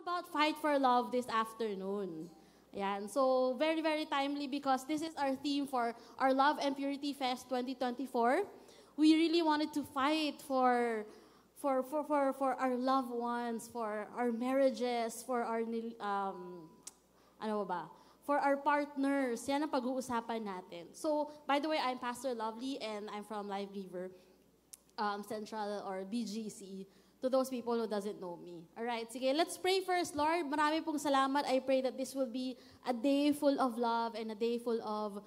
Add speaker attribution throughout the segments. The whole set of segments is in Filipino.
Speaker 1: about Fight for Love this afternoon. Ayan. So, very, very timely because this is our theme for our Love and Purity Fest 2024. We really wanted to fight for our loved ones, for our marriages, for our ano ba? For our partners. Yan ang pag-uusapan natin. So, by the way, I'm Pastor Lovely and I'm from Life Giver Central or BGC. To those people who doesn't know me. Alright, sige, let's pray first, Lord. Marami pong salamat. I pray that this will be a day full of love and a day full of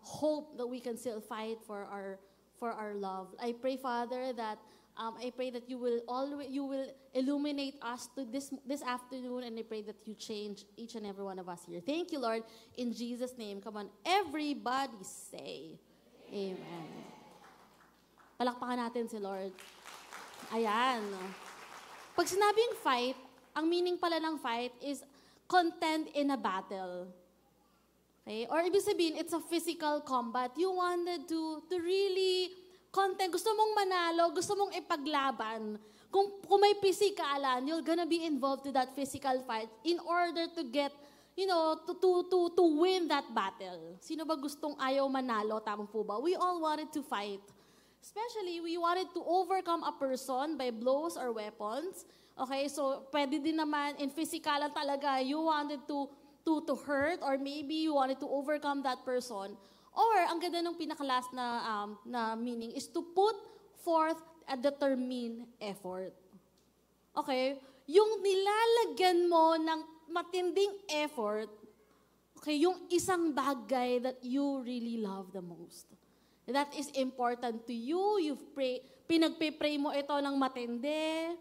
Speaker 1: hope that we can still fight for our love. I pray, Father, that I pray that you will illuminate us to this afternoon, and I pray that you change each and every one of us here. Thank you, Lord. In Jesus' name, come on, everybody say, Amen. Palakpakan natin si Lord. Ayan. Pag sinabing fight, ang meaning pala ng fight is contend in a battle. Okay? Or ibig sabihin, it's a physical combat. You wanted to really contend. Gusto mong manalo, gusto mong ipaglaban. Kung may pisikalan, you're gonna be involved to that physical fight in order to get, to win that battle. Sino ba gustong ayaw manalo? Tama po ba? We all wanted to fight. Especially, we wanted to overcome a person by blows or weapons. Okay, so pwede din naman in physikalan talaga, you wanted to hurt or maybe you wanted to overcome that person. Or, ang ganda ng pinaka-last na meaning is to put forth a determined effort. Okay, yung nilalagyan mo ng matinding effort, okay, yung isang bagay that you really love the most. That is important to you. Pinagpe-pray mo ito ng matindi.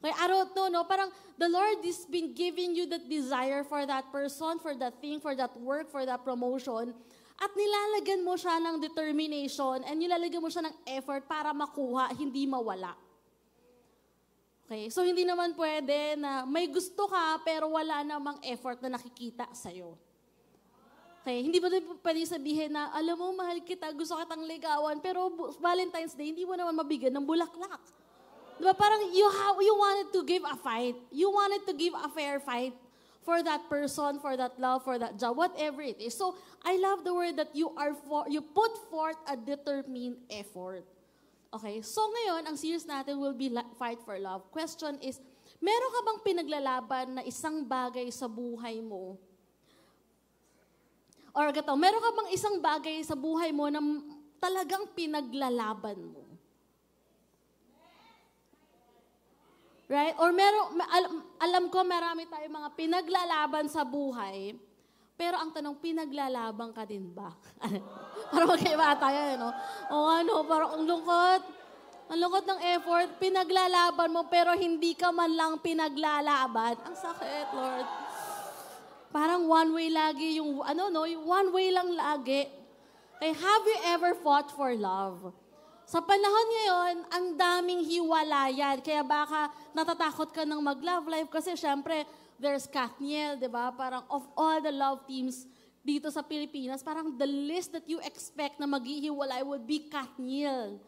Speaker 1: Okay, I don't know, no? Parang the Lord has been giving you that desire for that person, for that thing, for that work, for that promotion. At nilalagyan mo siya ng determination and nilalagyan mo siya ng effort para makuha, hindi mawala. Okay, so hindi naman pwede na may gusto ka pero wala namang effort na nakikita sa'yo. Okay, hindi mo pwede sabihin na, alam mo, mahal kita, gusto kitang ligawan, pero Valentine's Day, hindi mo naman mabigyan ng bulaklak. Diba, parang you wanted to give a fight. You wanted to give a fair fight for that person, for that love, for that job, whatever it is. So, I love the word that you put forth a determined effort. Okay, so ngayon, ang series natin will be Fight for Love. Question is, meron ka bang pinaglalaban na isang bagay sa buhay mo? Or gato, meron ka bang isang bagay sa buhay mo na talagang pinaglalaban mo? Right? Or alam ko marami tayong mga pinaglalaban sa buhay, pero ang tanong, pinaglalaban ka din ba? Para magkaiba tayo, no? O parang ang lungkot. Ang lungkot ng effort, pinaglalaban mo, pero hindi ka man lang pinaglalaban. Ang sakit, Lord. Parang one way lagi yung, yung one way lang lagi. Okay, have you ever fought for love? Sa panahon ngayon, ang daming hiwalayan. Kaya baka natatakot ka ng mag-love life kasi syempre, there's Kathniel, di ba? Parang of all the love teams dito sa Pilipinas, parang the list that you expect na maghihiwalay would be Kathniel.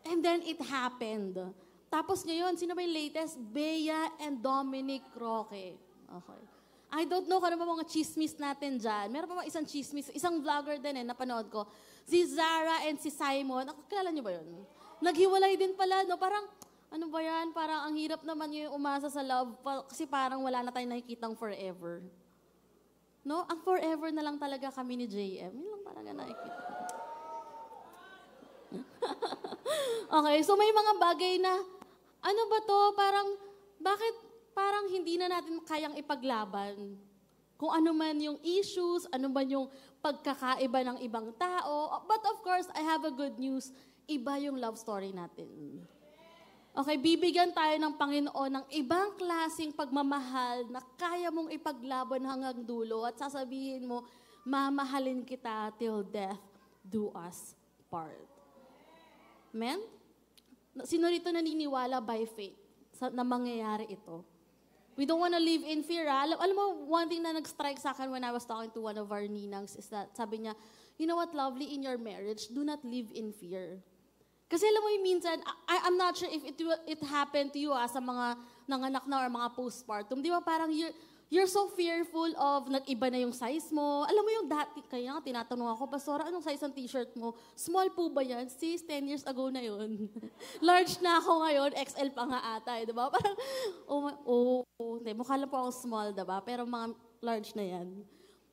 Speaker 1: And then it happened. Tapos ngayon, sino ba yung latest? Bea and Dominic Roque. Okay. I don't know kung ano ba mga chismis natin dyan. Meron pa ba isang chismis? Isang vlogger din napanood ko. Si Zara and si Simon. Kilala niyo ba yun? Naghiwalay din pala, no? Parang, ano ba yan? Parang ang hirap naman yung umasa sa love kasi parang wala na tayong nakikitang forever. No? Ang forever na lang talaga kami ni JM. Yun lang talaga nakikita. Okay, so may mga bagay na, ano ba to? Parang, bakit parang hindi na natin kayang ipaglaban. Kung ano man yung issues, ano man yung pagkakaiba ng ibang tao. But of course, I have a good news. Iba yung love story natin. Okay, bibigyan tayo ng Panginoon ng ibang klaseng pagmamahal na kaya mong ipaglaban hanggang dulo at sasabihin mo, mamahalin kita till death do us part. Amen? Sino rito naniniwala by faith na mangyayari ito? We don't want to live in fear. Alam mo, one thing na nag-strike sa akin when I was talking to one of our ninangs is that, sabi niya, you know what, Lovely, in your marriage, do not live in fear. Kasi alam mo yung minsan, I'm not sure if it happened to you sa mga nanganak na or mga postpartum. Di ba parang you're so fearful of nag-iba na yung size mo. Alam mo yung dati, kaya nga tinatanong ako, Pastora, anong size ng t-shirt mo? Small po ba yan? Sis, 10 years ago na yun. Large na ako ngayon, XL pa nga ata. Di ba? Parang, hindi, mukha lang po ako small, di ba? Pero mga large na yan.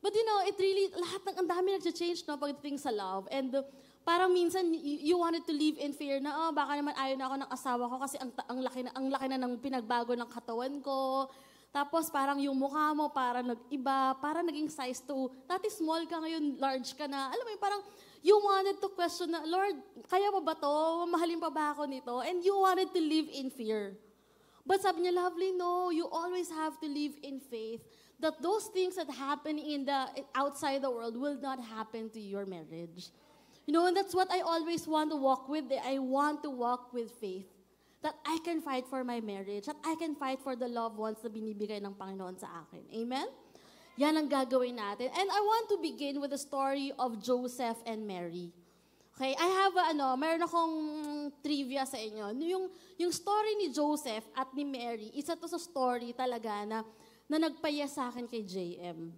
Speaker 1: But you know, it really, ang dami nag-change no, pagdating sa love. And parang minsan, you wanted to live in fear na, baka naman ayaw na ako ng asawa ko kasi ang laki na ng pinagbago ng katawan ko. Tapos parang yung mukha mo parang nag-iba, parang naging size 2. Dati small ka, ngayon large ka na. Alam mo yun, parang you wanted to question na, Lord, kaya pa ba to? Mamahalin pa ba ako nito? And you wanted to live in fear. But sabi niya, lovely, no, you always have to live in faith that those things that happen outside the world will not happen to your marriage. You know, and that's what I always want to walk with. I want to walk with faith. That I can fight for my marriage. That I can fight for the loved ones na binibigay ng Panginoon sa akin. Amen? Yan ang gagawin natin. And I want to begin with the story of Joseph and Mary. Okay, I have meron akong trivia sa inyo. Yung story ni Joseph at ni Mary, isa to sa story talaga na nagpaya sa akin kay JM.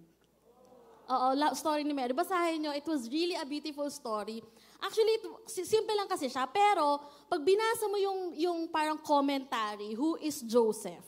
Speaker 1: Story ni Mary. Basahin nyo, it was really a beautiful story. Actually, simple lang kasi siya, pero pag binasa mo yung parang commentary, who is Joseph?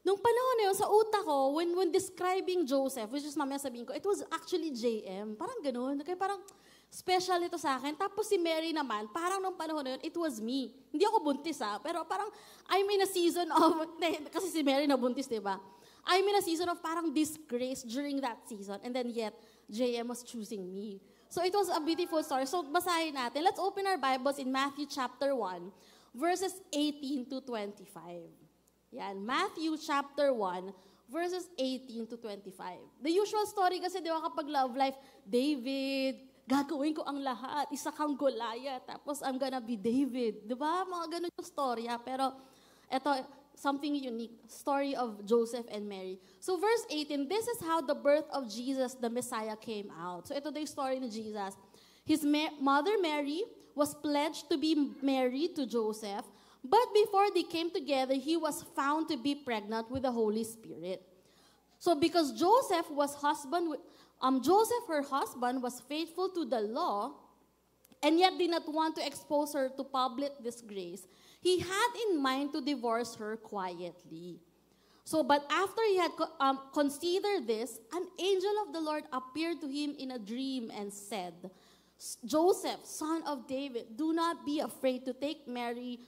Speaker 1: Nung panahon na yun, sa utak ko, when describing Joseph, which is mamaya sabihin ko, it was actually JM. Parang ganun. Kaya parang special ito sa akin. Tapos si Mary naman, parang nung panahon na yun, it was me. Hindi ako buntis pero parang I'm in a season of, kasi si Mary nabuntis, diba? I'm in a season of parang disgrace during that season. And then yet, JM was choosing me. So it was a beautiful story. So basahin natin. Let's open our Bibles in Matthew chapter 1, verses 18 to 25. Yan, Matthew chapter 1, verses 18 to 25. The usual story kasi, di ba, kapag love life, David, gagawin ko ang lahat, isa kang Goliath, tapos I'm gonna be David. Di ba? Mga ganun yung storya. Pero eto, something unique, story of Joseph and Mary. So verse 18, this is how the birth of Jesus, the Messiah, came out. So ito the story ni Jesus. His mother Mary was pledged to be married to Joseph, but before they came together, he was found to be pregnant with the Holy Spirit. So because Joseph, her husband, was faithful to the law, and yet did not want to expose her to public disgrace, he had in mind to divorce her quietly. So, but after he had considered this, an angel of the Lord appeared to him in a dream and said, Joseph, son of David, do not be afraid to take Mary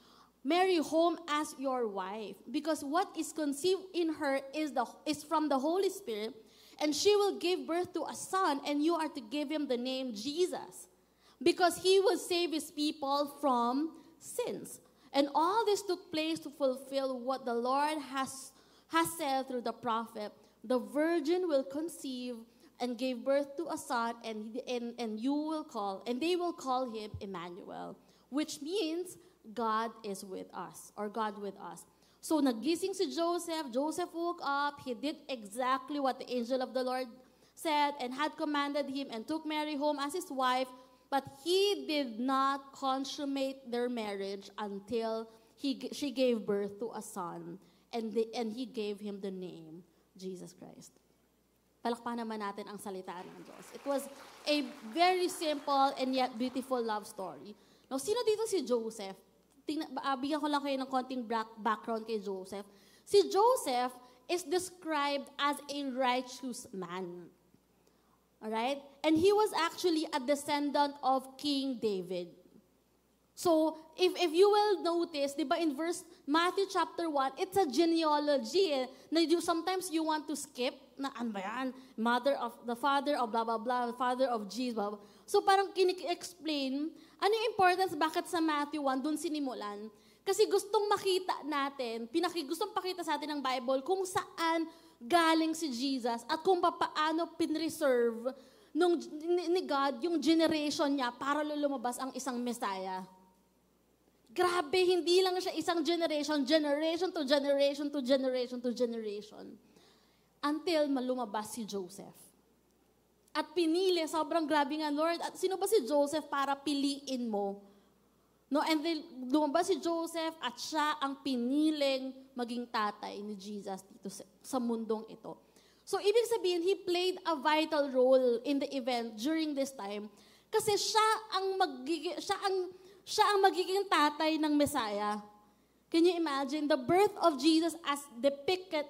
Speaker 1: home as your wife, because what is conceived in her is from the Holy Spirit, and she will give birth to a son, and you are to give him the name Jesus, because he will save his people from sins. And all this took place to fulfill what the Lord has said through the prophet. The virgin will conceive and give birth to a son, and they will call him Emmanuel, which means God is with us, or God with us. So nagising si Joseph. Joseph woke up. He did exactly what the angel of the Lord said and had commanded him, and took Mary home as his wife. But he did not consummate their marriage until she gave birth to a son, and he gave him the name Jesus Christ. Palakpakan naman natin ang salita ng Diyos. It was a very simple and yet beautiful love story. Now, sino dito si Joseph? Bigyan ko lang kayo ng konting background kay Joseph. Si Joseph is described as a righteous man. Alright? And he was actually a descendant of King David. So, if you will notice, di ba in Matthew chapter 1, it's a genealogy. Sometimes you want to skip, na ano ba yan? The father of blah, blah, blah, the father of Jesus, blah, blah. So parang explain ano yung importance, bakit sa Matthew 1, dun sinimulan. Kasi gustong makita natin, gustong pakita sa atin ng Bible kung saan galing si Jesus at kung paano pinreserve ni God yung generation niya para lumabas ang isang Messiah. Grabe, hindi lang siya isang generation to generation to generation to generation. Until malumabas si Joseph. At pinili, sobrang grabe nga, Lord, at sino ba si Joseph para piliin mo No, and then lumabas si Joseph at siya ang piniling maging tatay ni Jesus dito sa mundong ito. So ibig sabihin, he played a vital role in the event during this time kasi siya ang magiging tatay ng Messiah. Can you imagine the birth of Jesus as depicted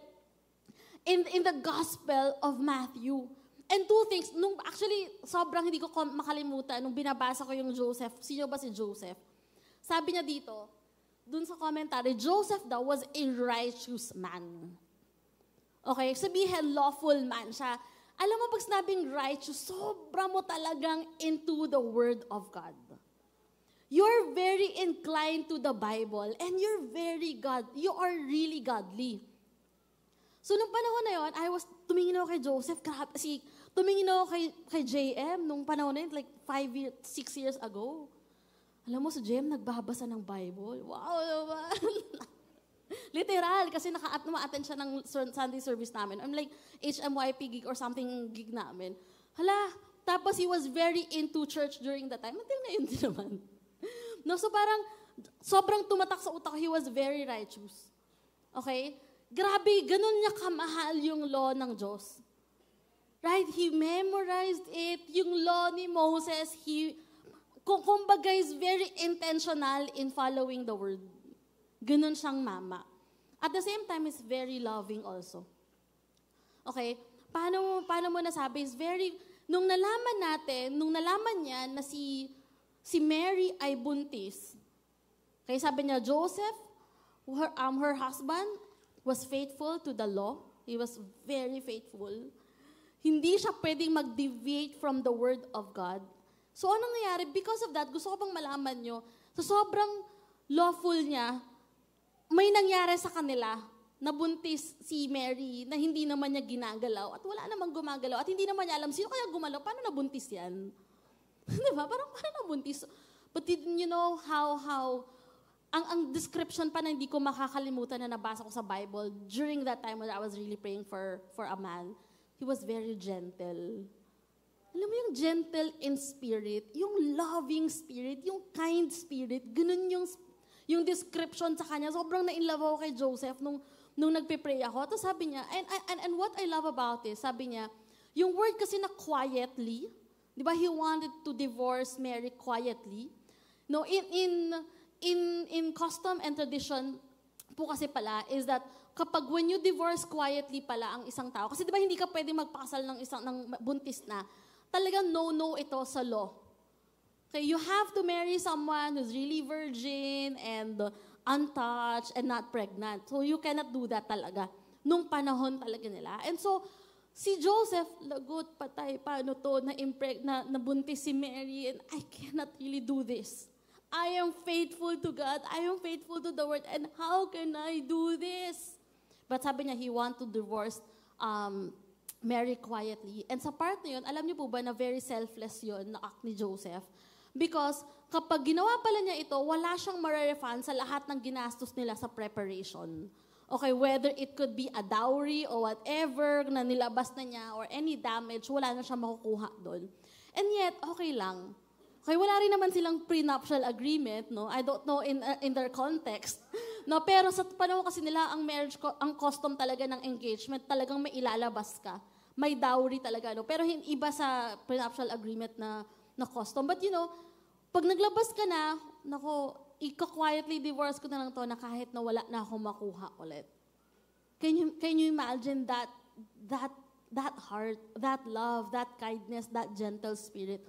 Speaker 1: in the Gospel of Matthew? And two things, actually sobrang hindi ko makalimutan nung binabasa ko yung Joseph. Sino ba si Joseph? Sabi niya dito, dun sa commentary, Joseph daw was a righteous man. Okay, sabihin lawful man siya. Alam mo, pag sinabing righteous, sobra mo talagang into the Word of God. You're very inclined to the Bible and you are really godly. So, nung panahon na yun, tumingin ako kay Joseph, tumingin ako kay JM, nung panahon na yun, like 6 years ago. Alam mo, si JM nagbabasa ng Bible. Wow naman! Literal, kasi naka-attend siya ng Sunday service namin. I'm like, HMYP gig or something gig namin. Tapos he was very into church during that time. Until ngayon din naman. No, so parang, sobrang tumatak sa utak, he was very righteous. Okay? Grabe, ganun niya kamahal yung law ng Diyos. Right? He memorized it. Yung law ni Moses, kumbaga is very intentional in following the word. Ganun siyang mama. At the same time, is very loving also. Okay? Paano mo nasabi? Is very, nung nalaman niya na si Mary ay buntis, kaya sabi niya, Joseph, her husband, was faithful to the law. He was very faithful. Hindi siya pwedeng mag-deviate from the word of God. So, anong nangyari? Because of that, gusto ko bang malaman nyo, sa sobrang lawful niya, may nangyari sa kanila, nabuntis si Mary, na hindi naman niya ginagalaw, at wala namang gumagalaw, at hindi naman niya alam, sino kaya gumalaw? Paano nabuntis yan? Diba? Parang paano nabuntis? But did you know how ang description pa na hindi ko makakalimutan na nabasa ko sa Bible, during that time when I was really praying for a man, he was very gentle. Alam mo yung gentle in spirit, yung loving spirit, yung kind spirit, ganun yung description sa kanya. Sobrang na-inlove ako kay Joseph nung nagpe-pray ako. Tapos sabi niya, and what I love about this, sabi niya, yung word kasi na quietly, di ba, he wanted to divorce Mary quietly. No, in custom and tradition po kasi pala is that kapag when you divorce quietly pala ang isang tao, kasi di ba hindi ka pwedeng magpakasal ng buntis na, talagang no ito sa law. Okay, you have to marry someone who's really virgin and untouched and not pregnant. So you cannot do that talaga. Nung panahon talaga nila. And so, si Joseph, lagot, patay, paano to, nabuntis si Mary, and I cannot really do this. I am faithful to God. I am faithful to the Word. And how can I do this? But sabi niya, he want to divorce Mary quietly. And sa part na yun, alam niyo po ba na very selfless yun na act ni Joseph? Because kapag ginawa pala niya ito, wala siyang marerefund sa lahat ng ginastos nila sa preparation. Okay, whether it could be a dowry or whatever na nilabas na niya or any damage, wala na siyang makukuha doon. And yet, okay lang. Okay, wala rin naman silang prenuptial agreement, no? I don't know in their context. No, pero sa panahon kasi nila ang marriage ang custom talaga ng engagement, talagang may ilalabas ka. May dowry talaga, no? Pero iba sa prenuptial agreement na custom. But you know, pag naglabas ka na, nako, ika-quietly divorce ko na lang to na kahit na wala na akong makuha ulit. Can you imagine that heart, that love, that kindness, that gentle spirit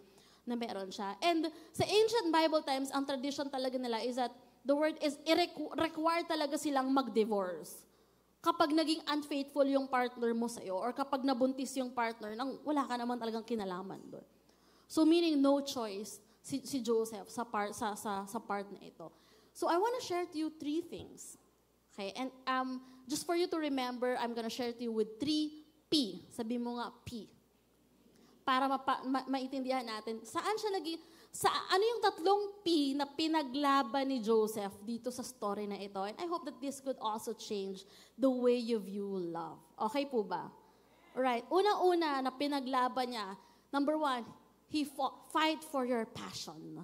Speaker 1: na meron siya? And sa ancient Bible times, ang tradition talaga nila is that the word is required talaga silang mag-divorce. Kapag naging unfaithful yung partner mo sa'yo or kapag nabuntis yung partner, wala ka naman talagang kinalaman doon. So meaning no choice si Joseph sa part na ito. So I want to share to you 3 things. Okay? And just for you to remember, I'm gonna share to you with 3 P. Sabi mo nga P. Para maintindihan natin. Ano yung 3 P na pinaglaban ni Joseph dito sa story na ito? And I hope that this could also change the way you view love. Okay po ba? Alright. Una-una na pinaglaban niya, number 1, he fight for your passion.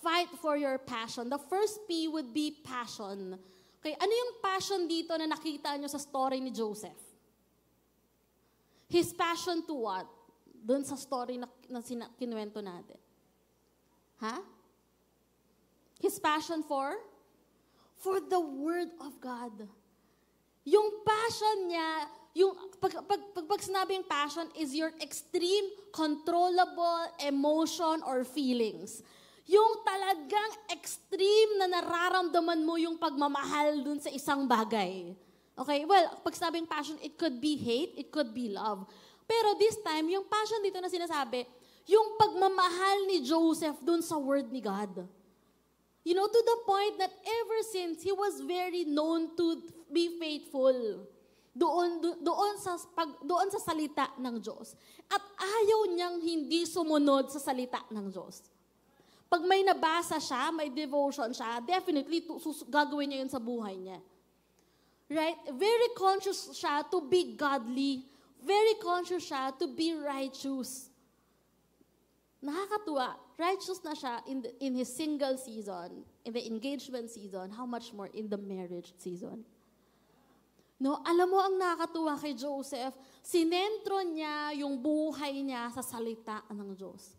Speaker 1: fight for your passion. The first P would be passion. Okay, ano yung passion dito na nakita nyo sa story ni Joseph? His passion to what? Doon sa story na kinuwento natin. Ha? His passion for? For the Word of God. Yung passion niya, yung pag sinabing passion is your extreme, controllable emotion or feelings. Yung talagang extreme na nararamdaman mo yung pagmamahal dun sa isang bagay. Okay? Well, pag sinabing passion, it could be hate, it could be love. Pero this time, yung passion dito na sinasabi, yung pagmamahal ni Joseph dun sa Word ni God. You know, to the point that ever since, he was very known to be faithful doon sa salita ng Diyos. At ayaw niyang hindi sumunod sa salita ng Diyos. Pag may nabasa siya, may devotion siya, definitely gagawin niya yun sa buhay niya. Right? Very conscious siya to be godly. Very conscious siya to be righteous. Nakakatuwa. Righteous na siya in his single season, in the engagement season, how much more in the marriage season. No, alam mo ang nakakatuwa kay Joseph, sinentro niya yung buhay niya sa salita ng Diyos.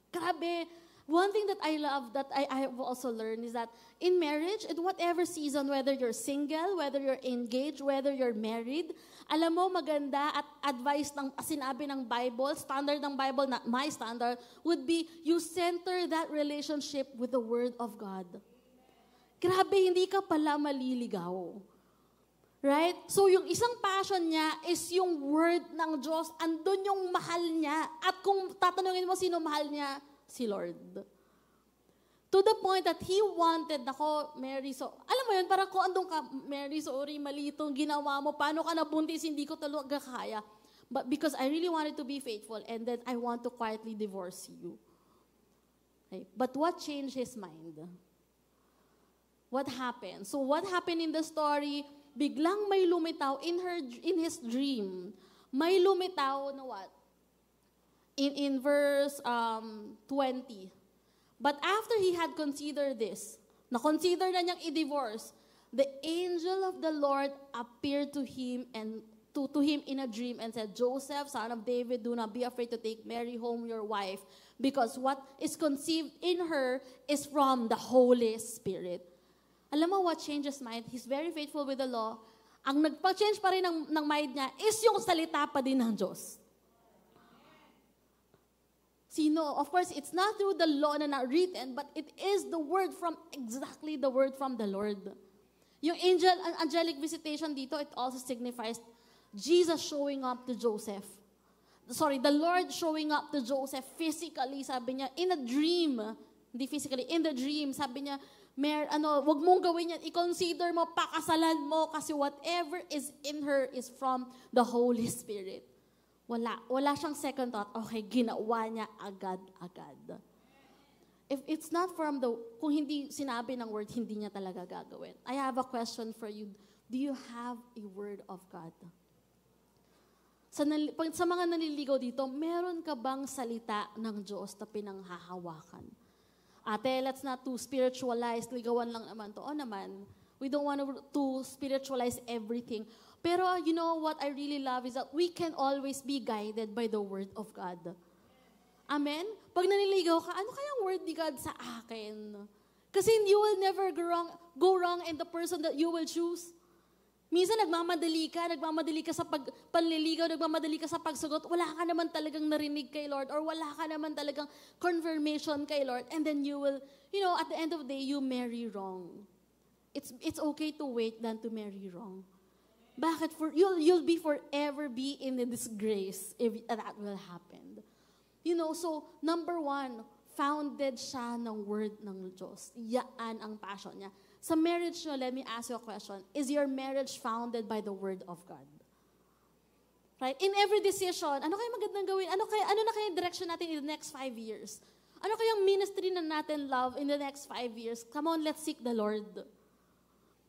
Speaker 1: Grabe. One thing that I love that I have also learned is that in marriage, in whatever season, whether you're single, whether you're engaged, whether you're married, alam mo maganda at advice ng sinabi ng Bible, standard ng Bible, not my standard, would be you center that relationship with the Word of God. Grabe, hindi ka pala maliligaw. Right? So yung isang passion niya is yung Word ng Diyos. Andun yung mahal niya. At kung tatanungin mo sino mahal niya, si Lord. To the point that he wanted, ako, Mary, so, alam mo yun, parang kung andun ka, Mary, sorry, mali itong ginawa mo, paano ka nabuntis, hindi ko talaga kaya. But because I really wanted to be faithful, and then I want to quietly divorce you. Okay. But what changed his mind? What happened? So what happened in the story? Biglang may lumitaw in his dream. May lumitaw na what? In verse 20. But after he had considered this, na-consider na niyang i-divorce, the angel of the Lord appeared to him and to him in a dream and said, Joseph, son of David, do not be afraid to take Mary home your wife, because what is conceived in her is from the Holy Spirit. Alam mo what changes mind? He's very faithful with the law. Ang nagpa-change pa rin ng mind niya is yung salita pa din ng Diyos. Sino? Of course, it's not through the law na written, but it is the word from, exactly the word from the Lord. Yung angelic visitation dito, it also signifies Jesus showing up to Joseph. Sorry, the Lord showing up to Joseph physically, sabi niya, in a dream. Hindi physically, in the dream, sabi niya, wag mong gawin yan, i-consider mo, pakasalan mo, kasi whatever is in her is from the Holy Spirit. Wala siyang second thought. Okay, ginawa niya agad-agad. If it's not from kung hindi sinabi ng word, hindi niya talaga gagawin. I have a question for you. Do you have a word of God? Sa mga nanliligaw dito, meron ka bang salita ng Diyos na pinanghahawakan? Ate, let's not to spiritualize. Ligawan lang naman to. O naman, we don't want to spiritualize everything. Pero you know what I really love is that we can always be guided by the Word of God. Amen? Pag naniligaw ka, ano kayang Word ni God sa akin? Kasi you will never go wrong in the person that you will choose. Minsan nagmamadali ka sa panliligaw, nagmamadali ka sa pagsagot, wala ka naman talagang narinig kay Lord or wala ka naman talagang confirmation kay Lord, and then you will, at the end of the day, you marry wrong. It's okay to wait than to marry wrong. Bakit? You'll be forever be in the disgrace if that will happen. So number 1, founded siya ng word ng Diyos. Yaan ang passion niya. Sa marriage nyo, let me ask you a question. Is your marriage founded by the word of God? Right? In every decision, ano kaya magandang gawin? Ano na kaya direction natin in the next 5 years? Ano kayang ministry na natin love in the next 5 years? Come on, let's seek the Lord.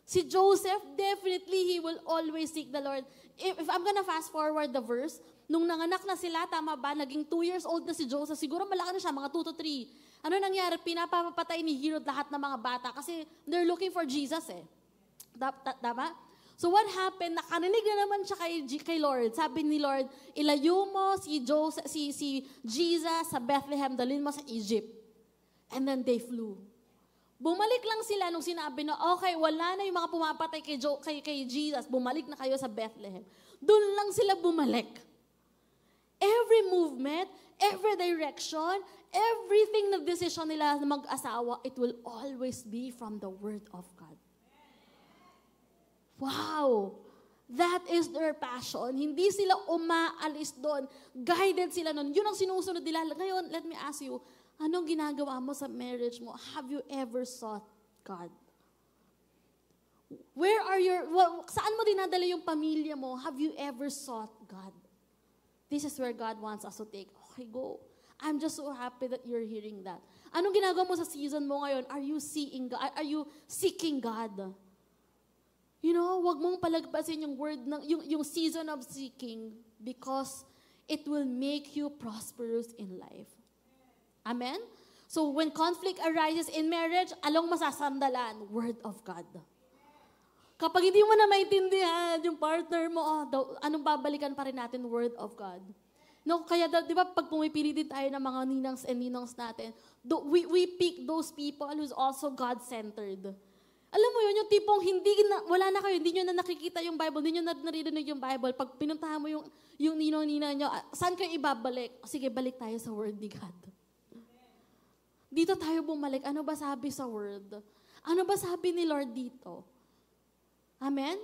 Speaker 1: Si Joseph, definitely, he will always seek the Lord. If I'm gonna fast forward the verse, nung nanganak na sila, tama ba, naging 2 years old na si Joseph, siguro malaki na siya, mga 2 to 3. Ano nangyari? Pinapapatay ni Herod lahat ng mga bata kasi they're looking for Jesus eh. Tama? So what happened? Nakarinig na naman siya kay Lord. Sabi ni Lord, ilayo mo si Jesus sa Bethlehem, dalhin mo sa Egypt. And then they flew. Bumalik lang sila nung sinabi na, okay, wala na yung mga pumapatay kay Jesus. Bumalik na kayo sa Bethlehem. Doon lang sila bumalik. Every movement, every direction, everything na decision nila na mag-asawa, it will always be from the Word of God. Wow! That is their passion. Hindi sila umaalis doon. Guided sila doon. Yun ang sinusunod nila. Ngayon, let me ask you, anong ginagawa mo sa marriage mo? Have you ever sought God? Saan mo dinadala yung pamilya mo? Have you ever sought God? This is where God wants us to take. Okay, go. I'm just so happy that you're hearing that. Anong ginagawa mo sa season mo ngayon? Are you seeing God? Are you seeking God? You know, wag mong palagpasin yung word yung season of seeking because it will make you prosperous in life. Amen? So when conflict arises in marriage, along masasandalan? Word of God. Kapag hindi mo na maintindihan yung partner mo, anong babalikan pa rin natin? Word of God. No, kaya di ba pag pumipili din tayo ng mga ninangs and ninongs natin, we pick those people who's also God-centered. Alam mo yun, yung tipong wala na kayo, hindi nyo na nakikita yung Bible, hindi nyo na naririnig yung Bible. Pag pinuntahan mo yung ninong-nina nyo, saan kayo ibabalik? Sige, balik tayo sa Word ni God. Dito tayo bumalik. Ano ba sabi sa Word? Ano ba sabi ni Lord dito? Amen?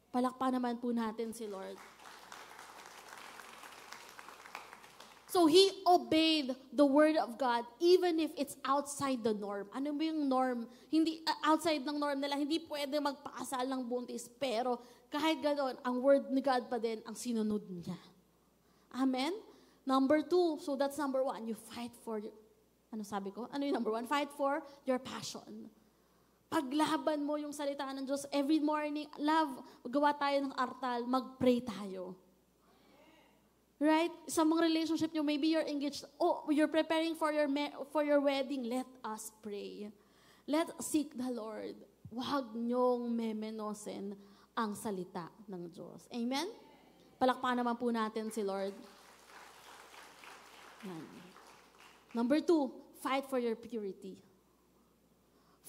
Speaker 1: Palakpan naman po natin si Lord. So he obeyed the word of God even if it's outside the norm. Ano ba yung norm? Hindi outside ng norm nila, hindi pwede magpakasal ng buntis. Pero kahit ganoon, ang word ni God pa din ang sinunod niya. Amen? Number 2, so that's number 1. You fight for ano sabi ko? Ano yung number 1? Fight for your passion. Paglaban mo yung salita ng Diyos every morning, gawa tayo ng artal, mag-pray tayo. Right? Sa mga relationship nyo, maybe you're engaged, you're preparing for your wedding, let us pray. Let's seek the Lord. Huwag nyong memenosin ang salita ng Diyos. Amen? Palakpakan naman po natin si Lord. Yan. Number 2, fight for your purity.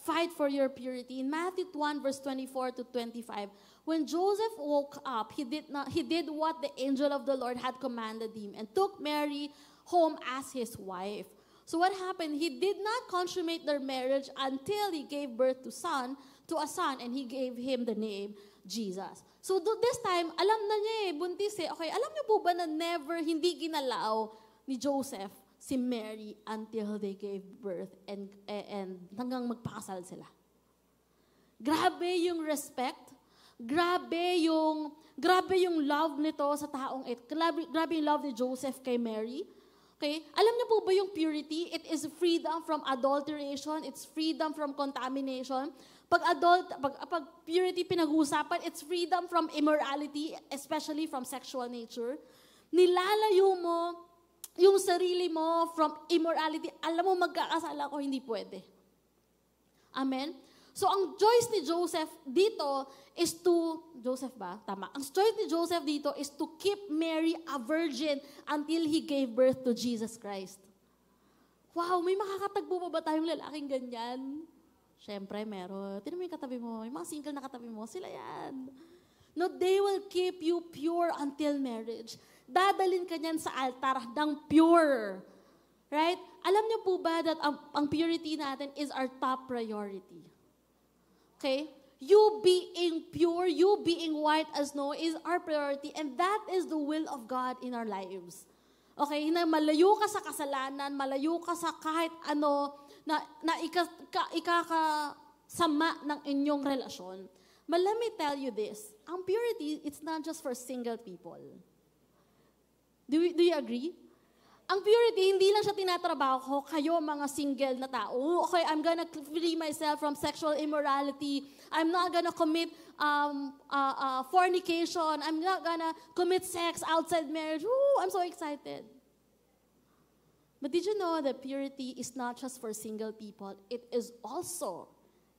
Speaker 1: Fight for your purity. In Matthew 1, verse 24 to 25, when Joseph woke up, he did what the angel of the Lord had commanded him and took Mary home as his wife. So what happened? He did not consummate their marriage until he gave birth to a son, and he gave him the name Jesus. So this time, alam na niya buntis Okay, alam niyo po ba na hindi ginalaw ni Joseph si Mary until they gave birth and hanggang magpakasal sila. Grabe yung respect. Grabe yung love nito sa taong ito. Grabe yung love ni Joseph kay Mary. Okay? Alam niyo po ba yung purity? It is freedom from adulteration. It's freedom from contamination. Pag purity pinag-uusapan, it's freedom from immorality, especially from sexual nature. Nilalayo mo yung sarili mo from immorality. Alam mo, magkakasal ako, hindi pwede. Amen? So, ang choice ni Joseph dito is Joseph ba? Tama. Ang choice ni Joseph dito is to keep Mary a virgin until he gave birth to Jesus Christ. Wow, may makakatagpo pa ba tayong lalaking ganyan? Siyempre, meron. Tignan mo yung katabi mo. Yung mga single na katabi mo, sila yan. No, they will keep you pure until marriage. Dadalin ka niyan sa altar ng pure. Right? Alam niyo po ba that ang purity natin is our top priority? Okay? You being pure, you being white as snow is our priority, and that is the will of God in our lives. Okay? Na malayo ka sa kasalanan, malayo ka sa kahit ano na ikakasama ng inyong relasyon. But let me tell you this, ang purity, it's not just for single people. Do you agree? Ang purity, hindi lang siya tinatrabaho kayo mga single na tao. Okay, I'm gonna free myself from sexual immorality. I'm not gonna commit fornication. I'm not gonna commit sex outside marriage. I'm so excited. But did you know that purity is not just for single people? It is also,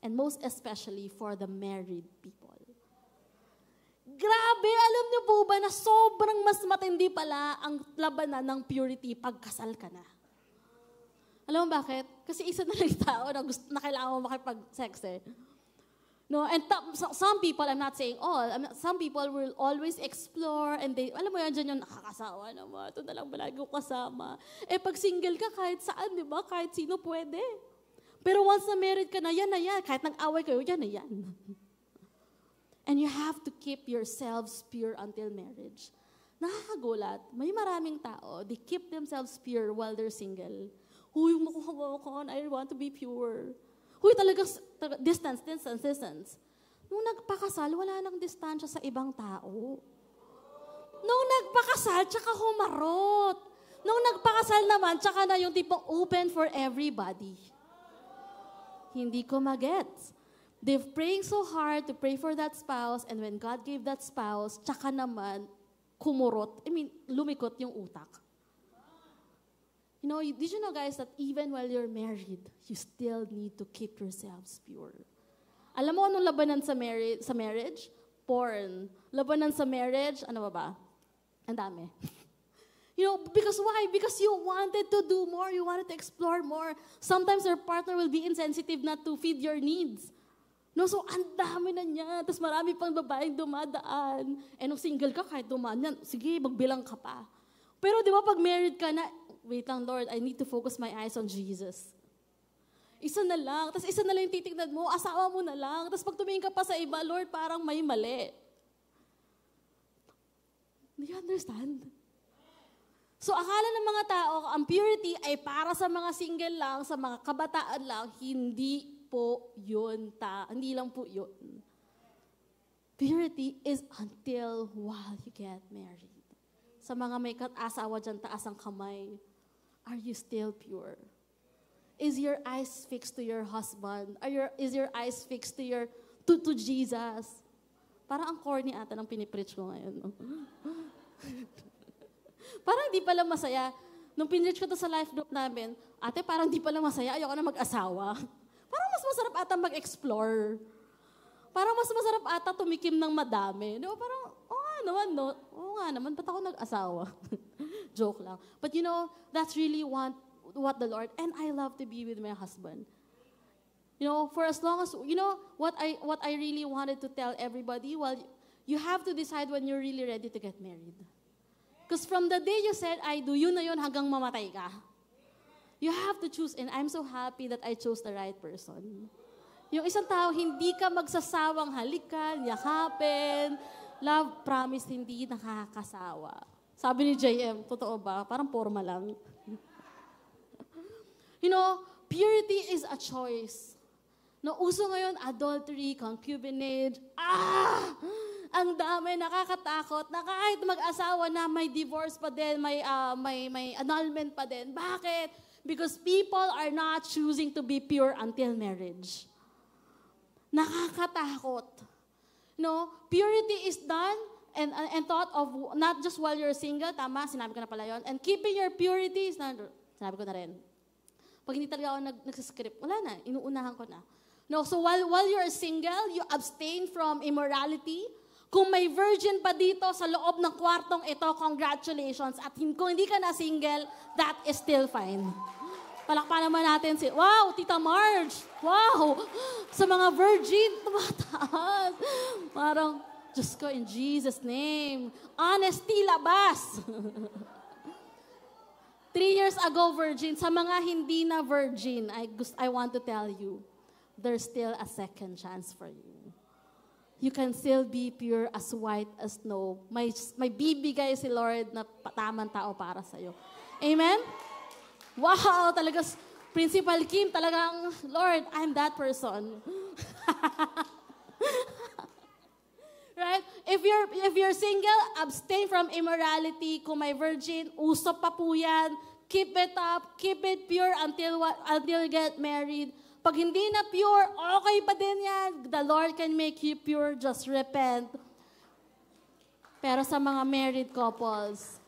Speaker 1: and most especially, for the married people. Grabe, alam niyo po ba na sobrang mas matindi pala ang labanan ng purity pag kasal ka na? Alam mo bakit? Kasi isa na lang yung tao na kailangan mo makipag-sex eh. No, and some people, I'm not saying all, some people will always explore and they, alam mo yan, dyan yung nakakasawa naman, ito na lang malagi ko kasama. Eh pag single ka, kahit saan, di ba? Kahit sino pwede. Pero once na married ka na yan. Kahit nag-away kayo, yan na yan. And you have to keep yourselves pure until marriage. Nakakagulat, may maraming tao, they keep themselves pure while they're single. Huy, makuha I want to be pure. Huy, talagang distance. Nung nagpakasal, wala nang distansya sa ibang tao. Nung nagpakasal, tsaka humarot. Nung nagpakasal naman, tsaka na yung tipong open for everybody. Hindi ko magets. They're praying so hard to pray for that spouse, and when God gave that spouse, tsaka naman, lumikot yung utak. You know, did you know, guys, that even while you're married, you still need to keep yourselves pure? Alam mo anong labanan sa marriage? Porn. Labanan sa marriage, ano ba? Ang dami. You know, because why? Because you wanted to do more, you wanted to explore more. Sometimes your partner will be insensitive not to feed your needs. No, so ang dami na niya. Tapos marami pang babaeng dumadaan. Eh, nung single ka, kahit dumaan yan, sige, magbilang ka pa. Pero di ba, pag married ka na, wait lang, Lord, I need to focus my eyes on Jesus. Isa na lang. Tapos isa na lang yung titignan mo, asawa mo na lang. Tapos pag tumingin ka pa sa iba, Lord, parang may mali. Do you understand? So akala ng mga tao, ang purity ay para sa mga single lang, sa mga kabataan lang, hindi po yun. Hindi lang po yun. Purity is until while you get married. Sa mga may asawa dyan, taas ang kamay. Are you still pure? Is your eyes fixed to your husband? Is your eyes fixed to Jesus? Parang ang corny ata ng pinipreach ko ngayon. No? Parang di pala masaya. Nung pinreach ko to sa life group namin, ate, parang di pala masaya. Ayoko na mag-asawa. Parang mas masarap ata mag-explore. Parang mas masarap ata tumikim ng madami. No? Parang, oo nga naman, ba't ako nag-asawa? Joke lang. But you know, that's really what the Lord, and I love to be with my husband. You know, for as long as, you know, what I really wanted to tell everybody, well, you have to decide when you're really ready to get married. Because from the day you said, I do, yun na yun hanggang mamatay ka. You have to choose, and I'm so happy that I chose the right person. Yung isang tao, hindi ka magsasawang halikan, yakapin, love, promise, hindi nakakasawa. Sabi ni JM, totoo ba? Parang forma lang. You know, purity is a choice. No, uso ngayon, adultery, concubinage, ang dami, nakakatakot, na kahit mag-asawa na may divorce pa din, may annulment pa din. Bakit? Because people are not choosing to be pure until marriage. Nakakatakot. No, purity is done and thought of not just while you're single, tama, sinabi ko na pala yun, and keeping your purity is not, sinabi ko na rin. Pag hindi talaga ako nagsascript, wala na, inuunahan ko na. No, so while you're single, you abstain from immorality. Kung may virgin pa dito sa loob ng kwartong ito, congratulations. At kung hindi ka na single, that is still fine. Palakpakan naman natin wow, Tita Marge, wow, sa mga virgin, tumataas. Parang, Diyos ko, in Jesus' name, honesty labas. 3 years ago, virgin, sa mga hindi na virgin, I want to tell you, there's still a second chance for you. You can still be pure as white as snow. May bibigay si Lord na tamang tao para sa'yo. Amen? Wow, talaga, Principal Kim, talagang, Lord, I'm that person. Right? If you're single, abstain from immorality. Kung may virgin, usap pa po yan. Keep it up, keep it pure until you get married. Pag hindi na pure, okay pa din yan. The Lord can make you pure, just repent. Pero sa mga married couples,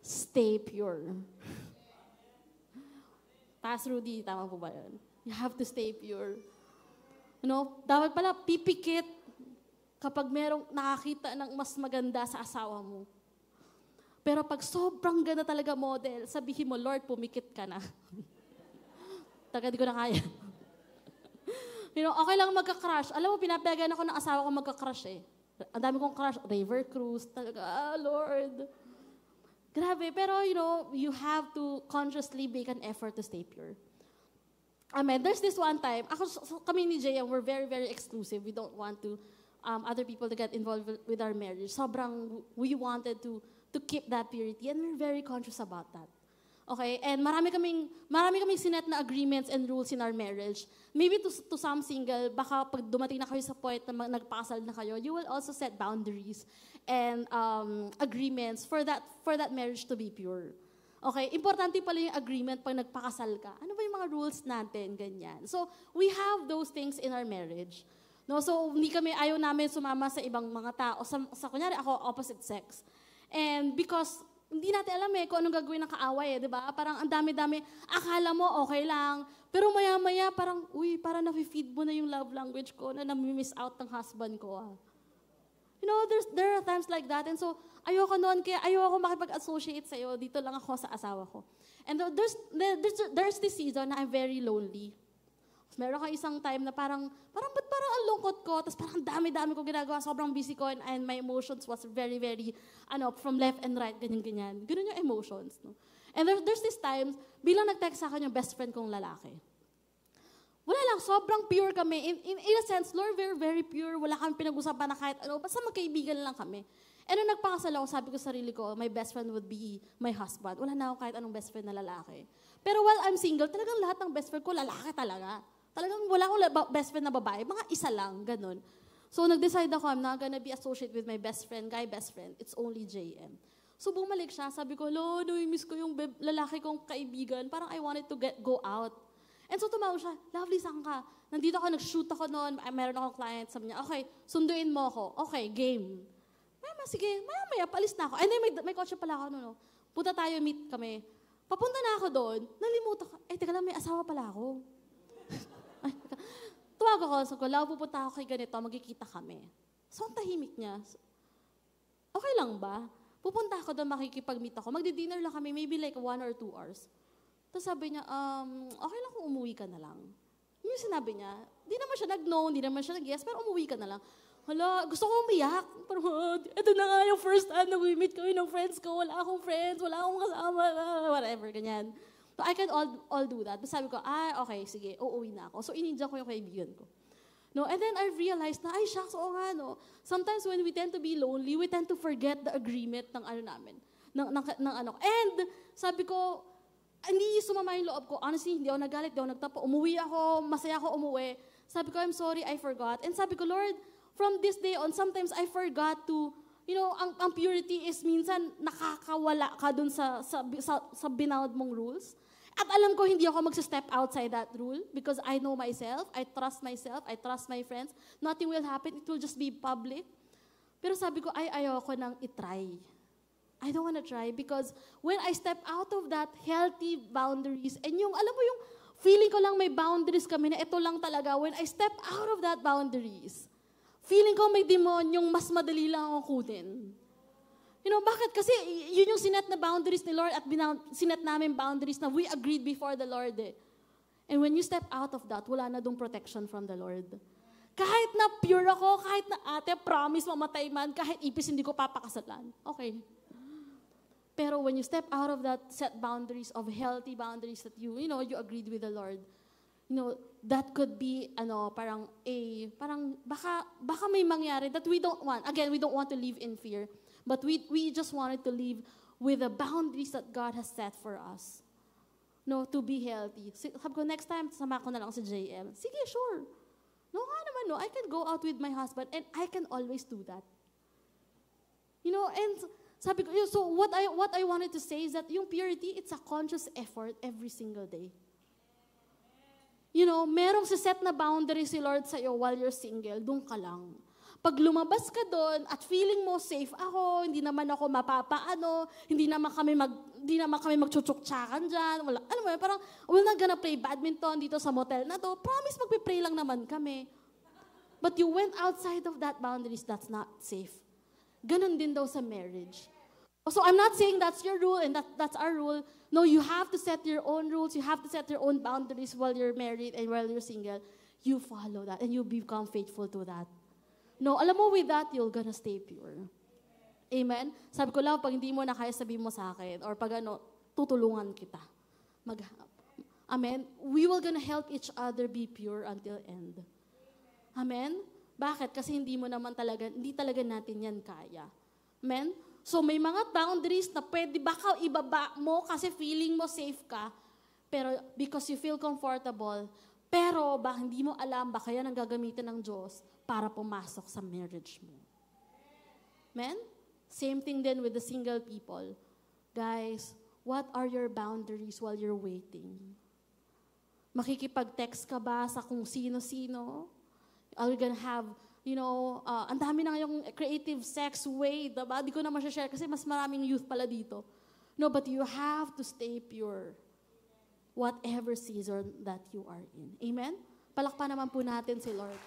Speaker 1: stay pure. Pastor Rudy, tama po ba yun? You have to stay pure. Dapat pala pipikit kapag merong nakakita ng mas maganda sa asawa mo. Pero pag sobrang ganda talaga model, sabihin mo, Lord, pumikit ka na. Taga, di ko na kaya. Okay lang magka-crush. Alam mo, pinapayagan ako ng asawa ko magka-crush eh. Ang dami kong crush. River Cruise. Talaga, Lord. Grabe. Pero, you have to consciously make an effort to stay pure. Amen. There's this one time, kami ni Jay, we're very, very exclusive. We don't want to other people to get involved with our marriage. Sobrang, we wanted to keep that purity, and we're very conscious about that. Okay? And marami kaming sinet na agreements and rules in our marriage. Maybe to some single, baka pag dumating na kayo sa point na nagpakasal na kayo, you will also set boundaries and agreements for that marriage to be pure. Okay? Importante pala yung agreement pag nagpakasal ka. Ano ba yung mga rules natin? Ganyan. So, we have those things in our marriage. No, so ayaw namin sumama sa ibang mga tao. Sa kunyari, ako, opposite sex. And because, hindi natin alam kung anong gagawin ng kaaway, di ba? Parang ang dami-dami, akala mo okay lang. Pero maya-maya, parang nafe-feed mo na yung love language ko na nami-miss out ng husband ko. There are times like that. And so, ayoko noon, kaya ayoko makipag-associate sa'yo. Dito lang ako sa asawa ko. And there's this season na I'm very lonely. Meron ka isang time na parang ang lungkot ko, tapos parang dami-dami ko ginagawa, sobrang busy ko, and my emotions was very, very, from left and right, ganyan-ganyan. Ganun yung emotions, no? And there's this time, bilang nag-text sa akin yung best friend kong lalaki. Wala lang, sobrang pure kami. In a sense, Lord, we're very pure, wala kami pinag-usapan na kahit basta magkaibigan lang kami. And nung nagpakasal ako, sabi ko sa sarili ko, my best friend would be my husband. Wala na ako kahit anong best friend na lalaki. Pero while I'm single, talagang lahat ng best friend ko, lalaki talaga. Talagang wala akong best friend na babae. Mga isa lang, ganun. So, nag-decide ako, I'm not gonna be associated with my best friend, guy best friend. It's only JM. So, bumalik siya. Sabi ko, Lord, miss ko yung lalaki kong kaibigan. Parang I wanted to go out. And so, tumawag siya, Lovely, saan ka? Nandito ako, nag-shoot ako noon. Meron akong client. Sabi niya, okay, sunduin mo ako. Okay, game. Sige, maya, palis na ako. And then, may kotse pala ako, no? Punta tayo, meet kami. Papunta na ako doon. Nalimutan ko. Teka lang, may asawa pala ako. Tuwag ako, so pupunta ako kay ganito, magkikita kami. So, ang tahimik niya. Okay lang ba? Pupunta ako doon, makikipag-meet ako. Magdi-dinner lang kami, maybe like 1 or 2 hours. Tapos sabi niya, okay lang kung umuwi ka na lang. Yung sinabi niya, di naman siya nag-no, di naman siya nag-yes, pero umuwi ka na lang. Hala, gusto ko umiyak. Parang, ito na nga yung first time na we-meet kami ng friends ko. Wala akong friends, wala akong kasama, whatever, ganyan. So, I can all do that. But sabi ko, okay, sige, uuwi na ako. So, ininja ko yung kaibigan ko. No, and then I realized na, shucks, oo nga, no. Sometimes when we tend to be lonely, we tend to forget the agreement ng namin. And sabi ko, hindi sumama yung loob ko. Honestly, hindi ako nagalit, hindi ako nagtapo. Umuwi ako, masaya ako umuwi. Sabi ko, I'm sorry, I forgot. And sabi ko, Lord, from this day on, sometimes I forgot to, ang purity is minsan nakakawala ka dun sa binaud mong rules. At alam ko, hindi ako mag-step outside that rule because I know myself, I trust my friends. Nothing will happen, it will just be public. Pero sabi ko, ayoko nang itry. I don't wanna try because when I step out of that healthy boundaries, and alam mo yung feeling ko lang may boundaries kami na ito lang talaga, when I step out of that boundaries, feeling ko may demonyong mas madali lang akong kunin. Bakit? Kasi yun yung sinet na boundaries ni Lord at sinet namin boundaries na we agreed before the Lord eh. And when you step out of that, wala na dong protection from the Lord. Kahit na pure ako, kahit na ate, promise mamatay man, kahit ipis hindi ko papakasalan. Okay. Pero when you step out of that set boundaries of healthy boundaries that you agreed with the Lord, that could be, parang baka may mangyari that we don't want. Again, we don't want to live in fear. But we just wanted to live with the boundaries that God has set for us. To be healthy. Sabi ko, next time, sama ko na lang si JM. Sige, sure. I can go out with my husband and I can always do that. And sabi ko, so what I wanted to say is that yung purity, it's a conscious effort every single day. Merong set na boundaries si Lord sa'yo while you're single, doon ka lang. Pag lumabas ka doon at feeling mo safe ako, hindi naman ako mapapaano, hindi naman kami magchuchuktsakan dyan, wala, ano mo, parang we're not gonna play badminton dito sa motel na to. Promise, magpipray lang naman kami. But you went outside of that boundaries, that's not safe. Ganon din daw sa marriage. So I'm not saying that's your rule and that's our rule. No, you have to set your own rules. You have to set your own boundaries while you're married and while you're single. You follow that and you become faithful to that. No, alam mo, with that, you're gonna stay pure. Amen? Sabi ko lang, pag hindi mo na kaya, sabihin mo sa akin. Or pag tutulungan kita. Amen? We will gonna help each other be pure until end. Amen? Bakit? Kasi hindi talaga natin yan kaya. Amen? So may mga boundaries na pwede baka ibaba mo kasi feeling mo safe ka, pero because you feel comfortable, pero hindi mo alam, baka yan ang gagamitin ng Diyos para pumasok sa marriage mo. Amen? Same thing then with the single people. Guys, what are your boundaries while you're waiting? Makikipag-text ka ba sa kung sino-sino? Are you gonna have, ang dami na ngayong creative sex way, diba? Di ko na share kasi mas maraming youth pala dito. No, but you have to stay pure. Whatever season that you are in. Amen? Palakpan naman po natin si Lord.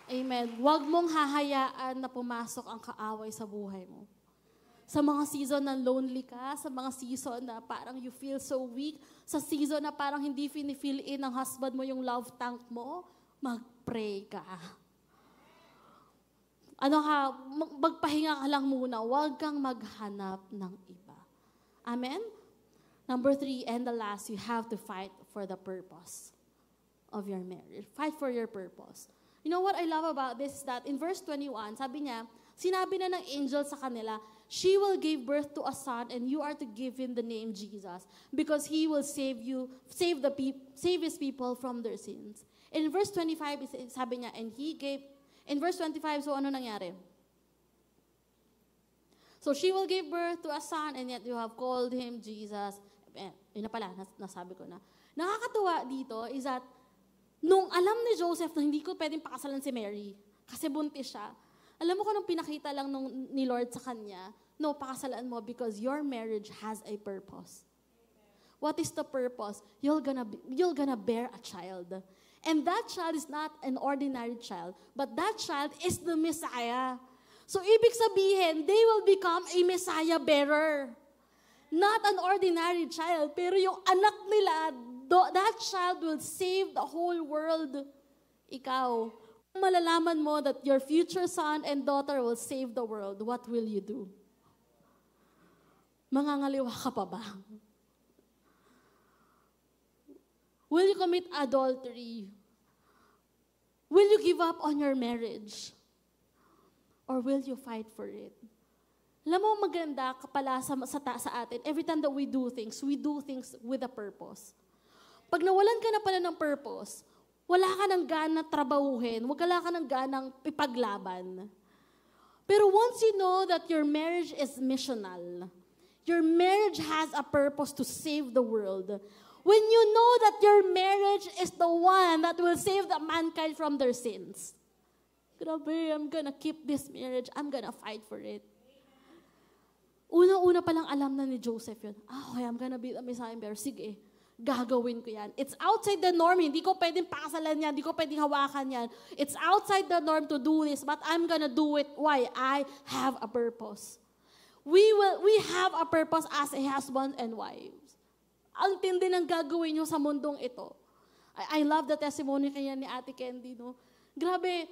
Speaker 1: Amen. Huwag mong hahayaan na pumasok ang kaaway sa buhay mo. Sa mga season na lonely ka, sa mga season na parang you feel so weak, sa season na parang hindi feel in ng husband mo yung love tank mo, mag-pray ka. Magpahinga ka lang muna, huwag kang maghanap ng iba. Amen? Number 3, and the last, you have to fight for the purpose of your marriage. Fight for your purpose. You know what I love about this is that in verse 21, sabi niya, sinabi na ng angel sa kanila, she will give birth to a son and you are to give him the name Jesus because he will save his people from their sins. In verse 25, sabi niya, in verse 25, so ano nangyari? So she will give birth to a son and yet you have called him Jesus. Yun na pala, nasabi ko na. Nakakatuwa dito is that nung alam ni Joseph na hindi ko pwedeng pakasalan si Mary, kasi buntis siya, alam mo kung nung pinakita lang ni Lord sa kanya, no, pakasalan mo because your marriage has a purpose. What is the purpose? You're gonna bear a child. And that child is not an ordinary child, but that child is the Messiah. So ibig sabihin, they will become a Messiah bearer. Not an ordinary child, pero yung anak nila, that child will save the whole world. Ikaw, kung malalaman mo that your future son and daughter will save the world, what will you do? Mangangaliwa ka pa ba? Will you commit adultery? Will you give up on your marriage? Or will you fight for it? Alam mo, maganda pala sa atin, every time that we do things with a purpose. Pag nawalan ka na pala ng purpose, wala ka ng gana trabahuhin, wala ka ng ganang ipaglaban. Pero once you know that your marriage is missional, your marriage has a purpose to save the world, when you know that your marriage is the one that will save the mankind from their sins, grabe, I'm gonna keep this marriage, I'm gonna fight for it. Una-una palang alam na ni Joseph yun, okay, I'm gonna be a Messiah bearer, sige, gagawin ko yan. It's outside the norm. Hindi ko pwedeng pakasalan yan. Hindi ko pwedeng hawakan yan. It's outside the norm to do this, but I'm gonna do it. Why? I have a purpose. We have a purpose as a husband and wives. Ang tindi ng gagawin nyo sa mundong ito. I love the testimony kaya ni Ate Candy, no? Grabe,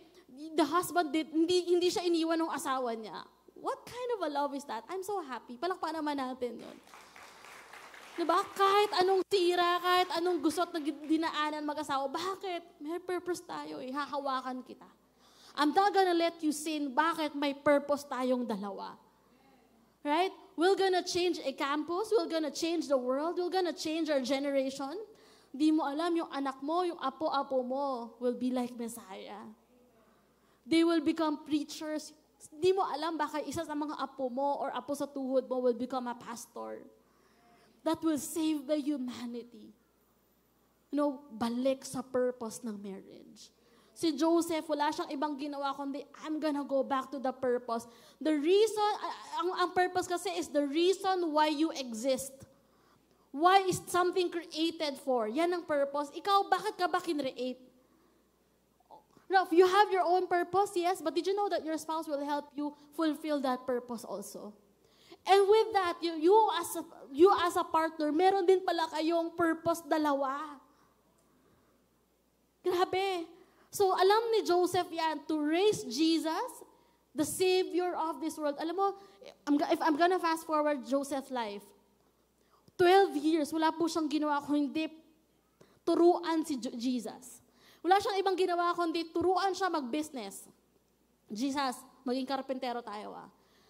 Speaker 1: the husband hindi siya iniwan ng asawa niya. What kind of a love is that? I'm so happy. Palakpakan naman natin yun. Diba? Kahit anong tira, kahit anong gusot na dinaanan mag-asawa, bakit? May purpose tayo eh. Hahawakan kita. I'm not gonna let you sin. Bakit? May purpose tayong dalawa. Right? We're gonna change a campus. We're gonna change the world. We're gonna change our generation. Di mo alam, yung anak mo, yung apo-apo mo will be like Messiah. They will become preachers. Di mo alam, baka isa sa mga apo mo or apo sa tuhod mo will become a pastor. That will save the humanity. Balik sa purpose ng marriage. Si Joseph, wala siyang ibang ginawa kundi, I'm gonna go back to the purpose. The reason, ang purpose kasi is the reason why you exist. Why is something created for? Yan ang purpose. Ikaw, bakit ka ba kinreate? Now, if you have your own purpose, yes, but did you know that your spouse will help you fulfill that purpose also? And with that, you as a partner, meron din pala kayong purpose dalawa. Grabe. So, alam ni Joseph yan, to raise Jesus, the Savior of this world. Alam mo, if I'm gonna fast forward Joseph's life, 12 years, wala po siyang ginawa kundi turuan si Jesus. Wala siyang ibang ginawa kundi turuan siya mag-business. Jesus, maging karpentero tayo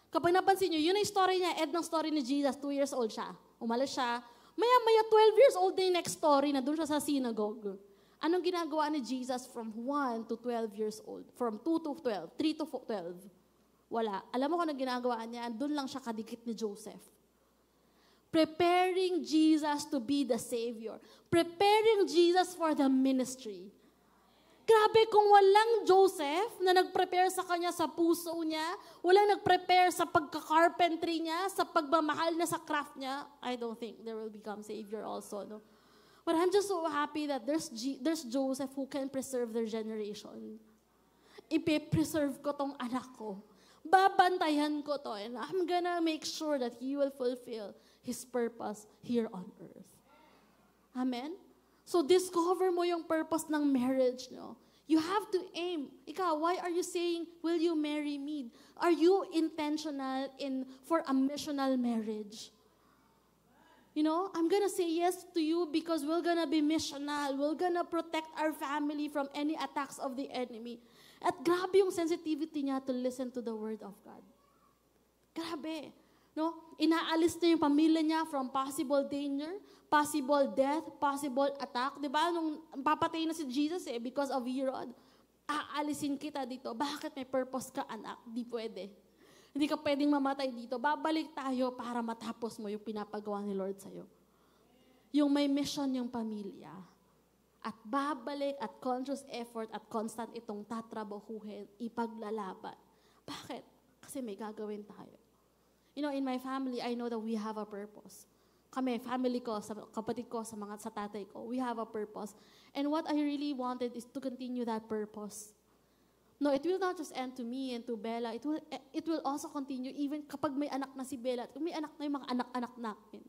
Speaker 1: Kapag napansin nyo, yun ang story niya, ng story ni Jesus, 2 years old siya. Umalis siya. Maya 12 years old na yung next story na doon siya sa synagogue. Anong ginagawa ni Jesus from 1 to 12 years old? From 2 to 12, 3 to 12? Wala. Alam mo kung anong ginagawa niya? Doon lang siya kadikit ni Joseph. Preparing Jesus to be the Savior. Preparing Jesus for the ministry. Grabe kung walang Joseph na nag-prepare sa kanya sa puso niya, walang nag-prepare sa pagka-carpentry niya, sa pagmamahal niya sa craft niya, I don't think there will become Savior also, no? But I'm just so happy that there's Joseph who can preserve their generation. Ipe-preserve ko tong anak ko. Babantayan ko to, and I'm gonna make sure that he will fulfill his purpose here on earth. Amen? So discover mo yung purpose ng marriage, no? You have to aim. Ikaw, why are you saying, will you marry me? Are you intentional for a missional marriage? You know, I'm gonna say yes to you because we're gonna be missional. We're gonna protect our family from any attacks of the enemy. At grabe yung sensitivity niya to listen to the word of God. Grabe. No? Inaalis na yung pamilya niya from possible danger, possible death, possible attack. Diba? Nung papatay na si Jesus because of Herod, aalisin kita dito. Bakit may purpose ka, anak? Di pwede. Hindi ka pwedeng mamatay dito. Babalik tayo para matapos mo yung pinapagawa ni Lord sa'yo. Yung may mission yung pamilya. At babalik at conscious effort at constant itong tatrabahuhin, ipaglalaban. Bakit? Kasi may gagawin tayo. You know, in my family, I know that we have a purpose. Kami, family ko, sa kapatid ko, sa tatay ko, we have a purpose. And what I really wanted is to continue that purpose. No, it will not just end to me and to Bella. It will also continue even kapag may anak na si Bella at may anak na yung mga anak-anak namin.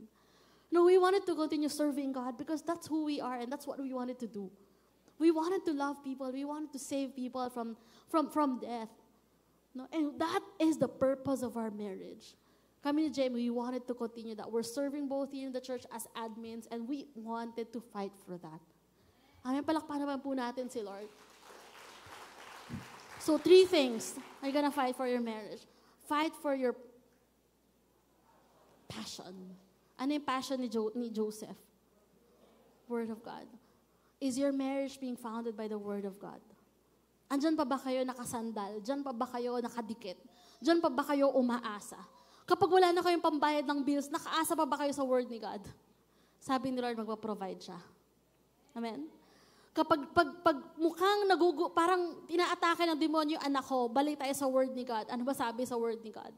Speaker 1: No, we wanted to continue serving God because that's who we are and that's what we wanted to do. We wanted to love people. We wanted to save people from death. No, and that is the purpose of our marriage. Kami ni Jamie, we wanted to continue that. We're serving both here in the church as admins and we wanted to fight for that. Amen, palakpakan naman po natin si Lord. So 3 things are gonna fight for your marriage. Fight for your passion. Ano yung passion ni Joseph? Word of God. Is your marriage being founded by the Word of God? Andyan pa ba kayo nakasandal? Diyan pa ba kayo nakadikit? Diyan pa ba kayo umaasa? Kapag wala na kayong pambayad ng bills, nakaasa pa ba kayo sa Word ni God? Sabi ni Lord, magpa-provide siya. Amen? Kapag mukhang parang inaatake ng demonyo yung anak ko, balik tayo sa Word ni God. Ano ba sabi sa Word ni God?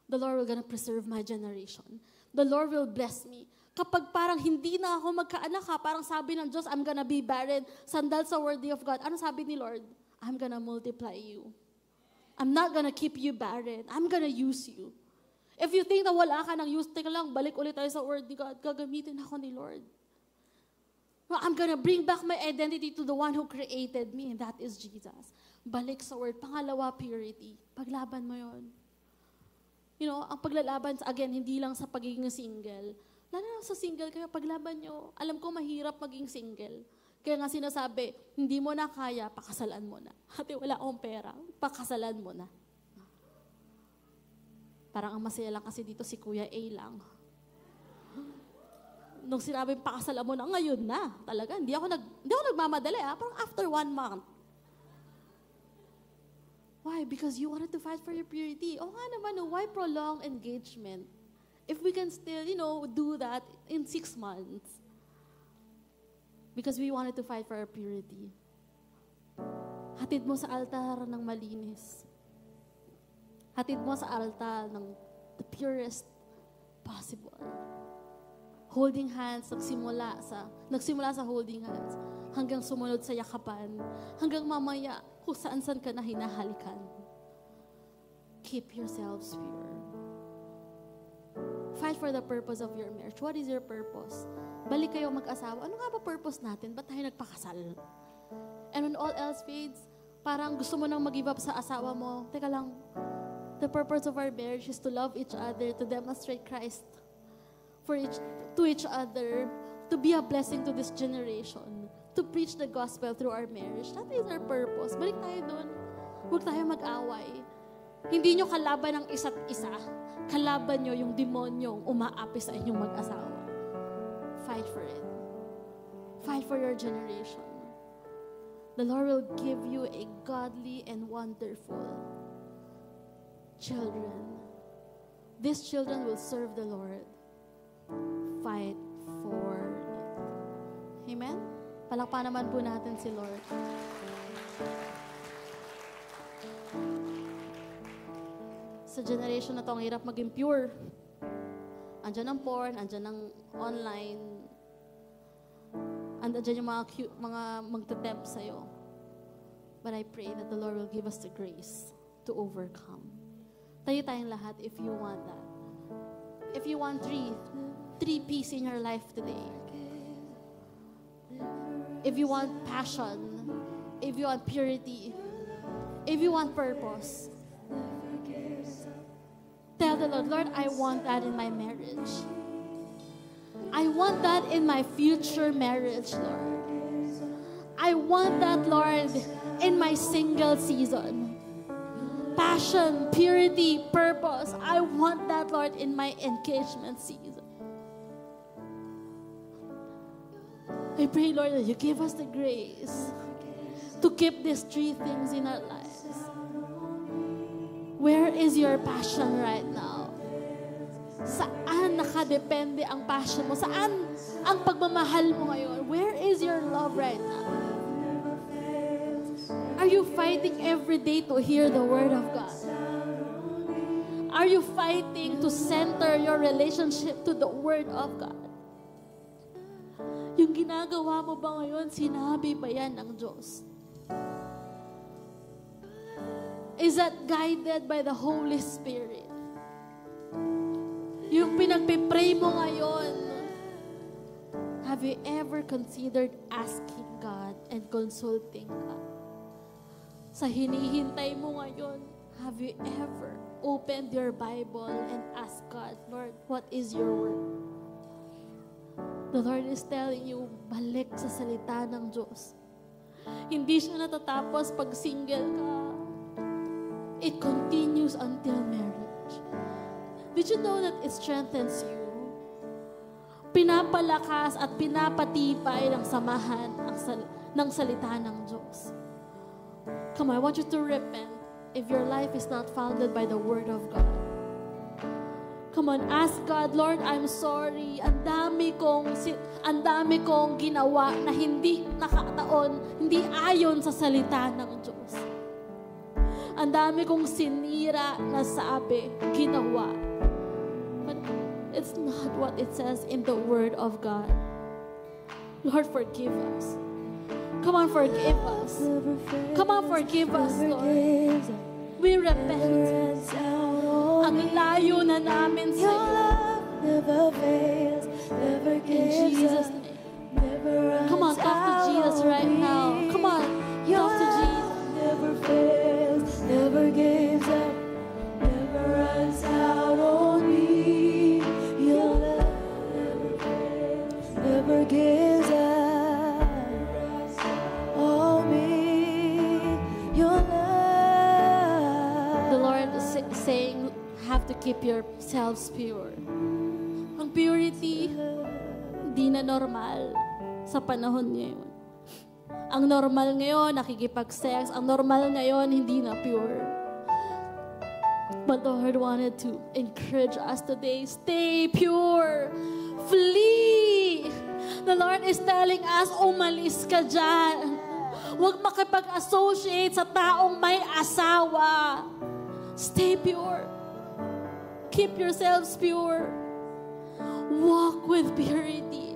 Speaker 1: The Lord will gonna preserve my generation. The Lord will bless me. Kapag parang hindi na ako magkaanak parang sabi ng Diyos, I'm gonna be barren, sandal sa Word of God. Ano sabi ni Lord? I'm gonna multiply you. I'm not gonna keep you barren. I'm gonna use you. If you think na wala ka ng use, teka lang, balik ulit tayo sa Word ni God. Gagamitin ako ni Lord. No, I'm gonna bring back my identity to the one who created me, and that is Jesus. Balik sa Word. Pangalawa, purity. Paglaban mo yon. You know, ang paglalaban, again, hindi lang sa pagiging single. Lalo na sa single kayo, paglaban nyo. Alam ko, mahirap maging single. Kaya nga sinasabi, hindi mo na kaya, pakasalan mo na. Ate, wala akong pera, pakasalan mo na. Parang ang masaya lang kasi dito si Kuya A lang. Nung sinabi, pakasalan mo na, ngayon na. Talaga, hindi ako nagmamadali. Parang after 1 month. Why? Because you wanted to fight for your purity. O nga naman, why prolong engagement? If we can still, do that in 6 months. Because we wanted to fight for our purity. Hatid mo sa altar ng malinis. Hatid mo sa altar ng the purest possible. Holding hands, nagsimula sa holding hands, hanggang sumunod sa yakapan, hanggang mamaya kung saan-saan ka na hinahalikan. Keep yourselves pure. Fight for the purpose of your marriage. What is your purpose? Balik kayo mag-asawa. Ano nga ba purpose natin? Ba't tayo nagpakasal? And when all else fades, parang gusto mo nang mag-give up sa asawa mo. Teka lang, the purpose of our marriage is to love each other, to demonstrate Christ to each other, to be a blessing to this generation, to preach the gospel through our marriage. That is our purpose. Balik tayo doon. Huwag tayo mag-away. Hindi nyo kalaban ang isa't isa. Kalaban nyo yung demonyong umaapi sa inyong mag-asawa. Fight for it. Fight for your generation. The Lord will give you a godly and wonderful children. These children will serve the Lord. Fight for it. Amen? Palakpakan naman po natin si Lord. Sa generation na to, ang hirap maging pure. Andyan ang porn, andyan ang online, andyan yung mga magte-tempt sa'yo. But I pray that the Lord will give us the grace to overcome. Tayo tayong lahat if you want that. If you want three P's in your life today. If you want passion, if you want purity, if you want purpose, tell the Lord, Lord, I want that in my marriage. I want that in my future marriage, Lord. I want that, Lord, in my single season. Passion, purity, purpose. I want that, Lord, in my engagement season. I pray, Lord, that you give us the grace to keep these three things in our lives. Where is your passion right now? Saan nakadepende ang passion mo? Saan ang pagmamahal mo ngayon? Where is your love right now? Are you fighting every day to hear the Word of God? Are you fighting to center your relationship to the Word of God? Yung ginagawa mo ba ngayon, sinabi ba yan ng Diyos? Is that guided by the Holy Spirit? Yung pinagpipray mo ngayon, have you ever considered asking God and consulting God? Sa hinihintay mo ngayon, have you ever opened your Bible and asked God, Lord, what is your word? The Lord is telling you, balik sa salita ng Diyos. Hindi siya natatapos pag single ka. It continues until marriage. Did you know that it strengthens you? Pinapalakas at pinapatibay ng samahan ng salita ng Diyos. Come on, I want you to repent if your life is not founded by the Word of God. Come on, ask God, Lord, I'm sorry. Ang dami kong ginawa na hindi nakataon, hindi ayon sa salita ng Diyos. Ang dami kong sinira na sabi, ginawa. But it's not what it says in the Word of God. Lord, forgive us. Come on, forgive us. Come on, forgive us, Lord. We repent. Ang layo na namin sa iyo. In Jesus' name. Come on, talk to Jesus right now. Come on, talk to Jesus.
Speaker 2: Never fails, never gives up, never runs out on me. Your love never fails, never gives up on me. Your love.
Speaker 1: The Lord is saying, have to keep yourselves pure. Ang purity, hindi na normal sa panahon ngayon. Ang normal ngayon, nakikipag-sex. Ang normal ngayon, hindi na pure. But the Lord wanted to encourage us today, stay pure. Flee. The Lord is telling us, umalis ka dyan. Huwag makipag-associate sa taong may asawa. Stay pure. Keep yourselves pure. Walk with purity.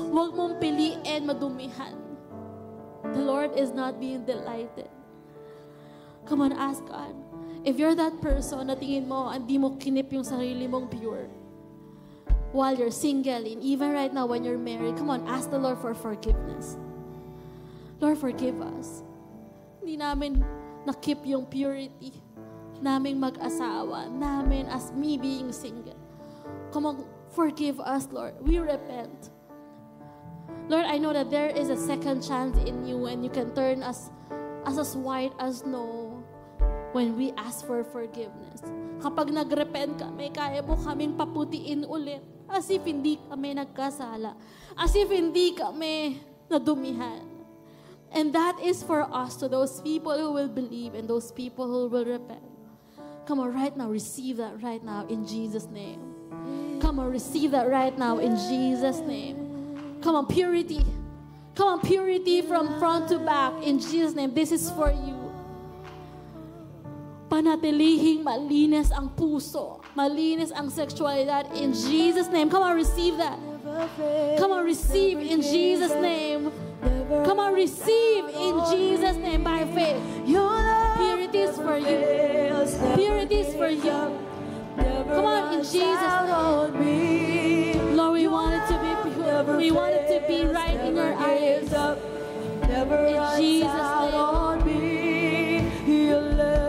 Speaker 1: Huwag mong piliin madumihan. The Lord is not being delighted. Come on, ask God. If you're that person na tingin mo, hindi mo kinip yung sarili mong pure, while you're single, and even right now when you're married, come on, ask the Lord for forgiveness. Lord, forgive us. Hindi namin nakip yung purity naming mag-asawa, namin as me being single. Come on, forgive us, Lord. We repent. Lord, I know that there is a second chance in you and you can turn us as white as snow when we ask for forgiveness. Kapag nag-repent kami, kaya mo kaming paputiin ulit as if hindi kami nagkasala. As if hindi kami nadumihan. And that is for us, to those people who will believe and those people who will repent. Come on, right now, receive that right now in Jesus' name. Come on, receive that right now in Jesus' name. Come on, purity. Come on, purity from front to back in Jesus' name. This is for you. Panatilihing malinis ang puso. Malinis ang sexualidad in Jesus' name. Come on, receive that. Come on, receive in Jesus' name. Come on, receive in Jesus' name by faith. Purity is for you. Purity is for you. Come on, in Jesus' name. Lord, we want it to be pure. We want it to be right in your eyes. In Jesus' name.
Speaker 2: Your love,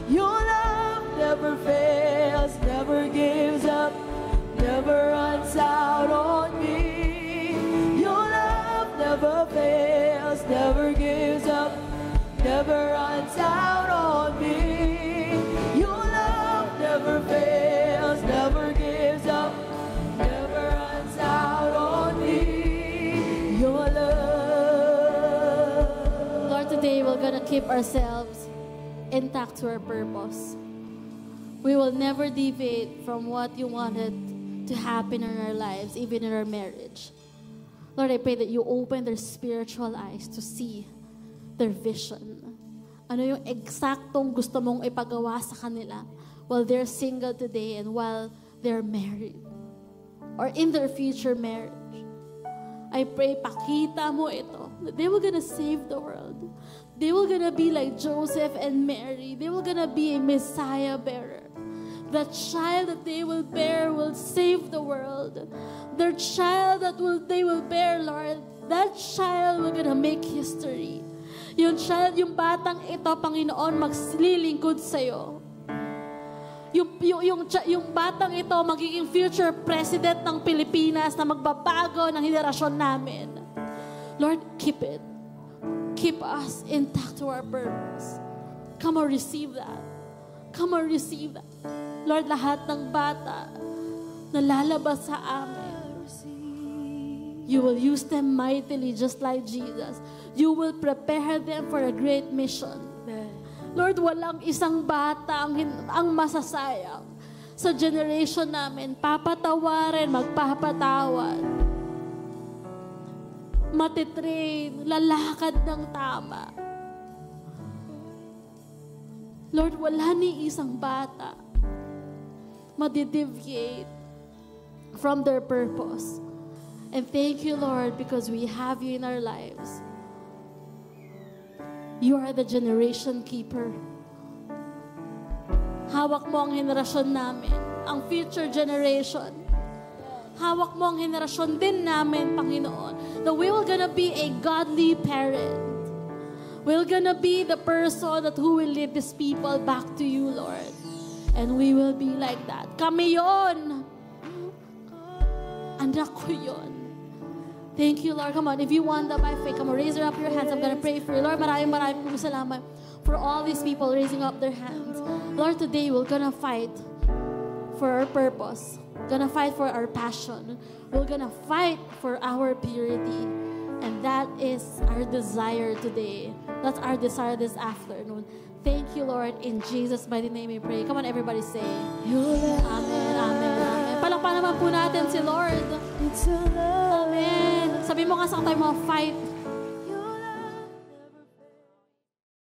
Speaker 2: your love never fails, never gives up, never runs out on me. Your love never fails, never gives up, never runs out on me. Your love never fails, never gives up, never runs out on me. Your love.
Speaker 1: Lord, today we're gonna keep ourselves intact to our purpose. We will never deviate from what you wanted to happen in our lives, even in our marriage. Lord, I pray that you open their spiritual eyes to see their vision. Ano yung eksaktong gusto mong ipagawa sa kanila while they're single today and while they're married or in their future marriage. I pray, pakita mo ito. They were gonna save the world. They were gonna be like Joseph and Mary. They were gonna be a Messiah bearer. The child that they will bear will save the world. Their child that they will bear, Lord, that child will gonna make history. Yung child, yung batang ito, Panginoon, maglilingkod sa'yo. Yung batang ito, magiging future president ng Pilipinas na magbabago ng henerasyon namin. Lord, keep it. Keep us intact to our purpose. Come on, receive that. Come on, receive that. Lord, lahat ng bata na lalabas sa amin, you will use them mightily just like Jesus. You will prepare them for a great mission. Lord, walang isang bata ang masasayang sa generation namin. Papatawarin, magpapatawad. Matitrain, lalakad ng tama. Lord, wala ni isang bata madideviate from their purpose. And thank you, Lord, because we have you in our lives. You are the generation keeper. Hawak mo ang henerasyon namin, ang future generation. Hawak mo ang henerasyon din namin, Panginoon. That we will gonna be a godly parent. We're gonna be the person who will lead these people back to you, Lord. And we will be like that. Kami yon. Anak ko yon. Thank you, Lord. Come on, if you want that by faith, come on, raise up your hands. I'm gonna pray for you. Lord, maraming salamat for all these people raising up their hands. Lord, today we're gonna fight for our purpose. Gonna fight for our passion. We're gonna fight for our purity. And that is our desire today. That's our desire this afternoon. Thank you, Lord. In Jesus' mighty name we pray. Come on, everybody say, Amen, Amen, Amen. Palakpakan naman po natin si Lord.
Speaker 2: It's a love.
Speaker 1: Amen. Sabi mo nga sa tayo mo, fight